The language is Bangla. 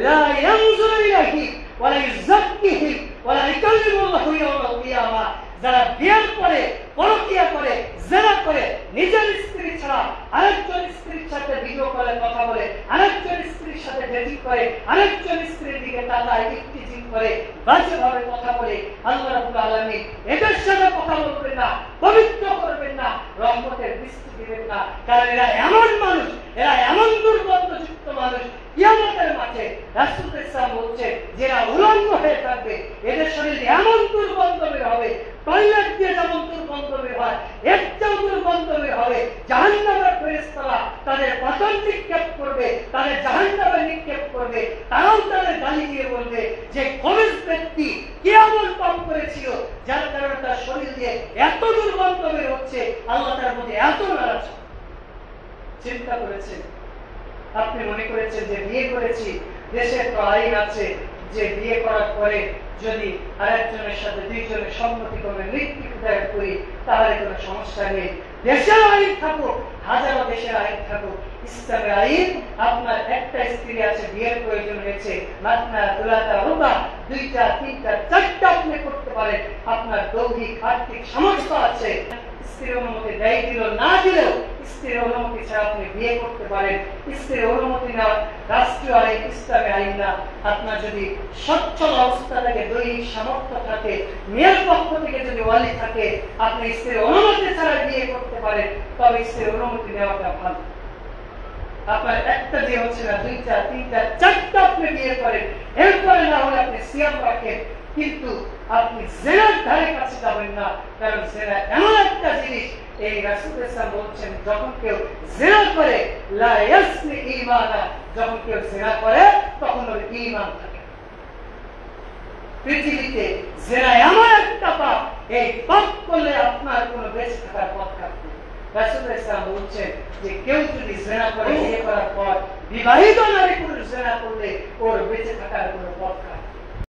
লা ইয়ানজুরু ইলাইহি ওয়া লা ইউযাক্কিহি ওয়া লা ইউকাল্লিমুহু ইয়াওমাল কিয়ামা। যারা বিয়ের পরে পরকীয়া করে, জিনা করে, নিজের স্ত্রী ছাড়া আরেকজন স্ত্রীর সাথে ভিডিও কলে কথা বলে, আরেকজন স্ত্রীর সাথে ডেটিং করে, আরেকজন স্ত্রীর দিকে তাকায়, ইফতিজিং করে, বাজেভাবে কথা বলে, আল্লাহ রাব্বুল আলামিন এদের সাথে কথা বলবেন না, পবিত্র করবেন না, রহমতের দৃষ্টি দিবেন না। কারণ এরা এমন মানুষ, এরা এমন দুর্গন্ধযুক্ত মানুষ, কিয়ামতের মাঠে রাসূল ইসলাম বলছে যারা উলঙ্গ হয়ে থাকবে এদের শরীরে এমন দুর্গন্ধ বের হবে, টয়লেট দিয়ে যেমন দুর্গন্ধ বের হয় এর চেয়েও দুর্গন্ধ বের হবে। জাহান্নামের ফেরেশতারা তাদের পতন নিক্ষেপ করবে, তাদের জাহান্নামে নিক্ষেপ করবে। তারাও তাদের গালি দিয়ে বলবে যে খবিস ব্যক্তি কি এমন পাপ করেছিল যার কারণে তার শরীর দিয়ে এত দুর্গন্ধ বের হচ্ছে, আল্লাহ তার প্রতি এত নারাজ। চিন্তা করেছেন? আপনি মনে করেছেন যে বিয়ে করেছি, দেশের তো আইন আছে যে বিয়ে করার পরে যদি আরেকজনের সাথে দুইজনের সম্মতিক্রমে মৃত্যু দায়ের করি তাহলে কোনো সমস্যা নেই। দেশের আইন থাকুক, হাজারো দেশের আইন থাকুক, ইসলামের আইন আপনার একটা স্ত্রী আছে, বিয়ের প্রয়োজন হয়েছে, মাতনা দুলাতা রুবা, দুইটা তিনটা চারটা আপনি করতে পারেন, আপনার দৈহিক আর্থিক সামর্থ্য আছে। স্ত্রীর অনুমতি দেয় দিল না দিলেও স্ত্রীর অনুমতি ছাড়া আপনি বিয়ে করতে পারেন। স্ত্রীর অনুমতি না রাষ্ট্রীয় আইন, ইসলামের আইন না। আপনার যদি সচ্ছল অবস্থা থেকে দৈহিক সামর্থ্য থাকে, মেয়ের পক্ষ থেকে যদি ওয়ালি থাকে, আপনি স্ত্রীর অনুমতি ছাড়া বিয়ে করতে পারেন, তবে স্ত্রীর অনুমতি নেওয়াটা ভালো। আপনার একটা বিয়ে হচ্ছে না, দুইটা তিনটা চারটা আপনি বিয়ে করেন, এরপরে না হলে আপনি সিয়াম রাখেন, কিন্তু আপনি জিনার ধারে কাছে যাবেন না। কারণ জিনা এমন একটা জিনিস, এই রাসূল সাল্লাল্লাহু বলছেন যখন কেউ জিনা করে লা ইয়াসনি ঈমানা, যখন কেউ জিনা করে তখন ওর ঈমান থাকে। পৃথিবীতে জিনা এমন একটা পাপ, এই পাপ করলে আপনার কোনো বেঁচে থাকার পথ থাকবে না। রাসূল সাল্লাল্লাহু বলছেন যে কেউ যদি জিনা করে, বিয়ে করার পর বিবাহিত নারী পুরুষ জিনা করলে ওর বেঁচে থাকার কোনো পথ থাকবে না।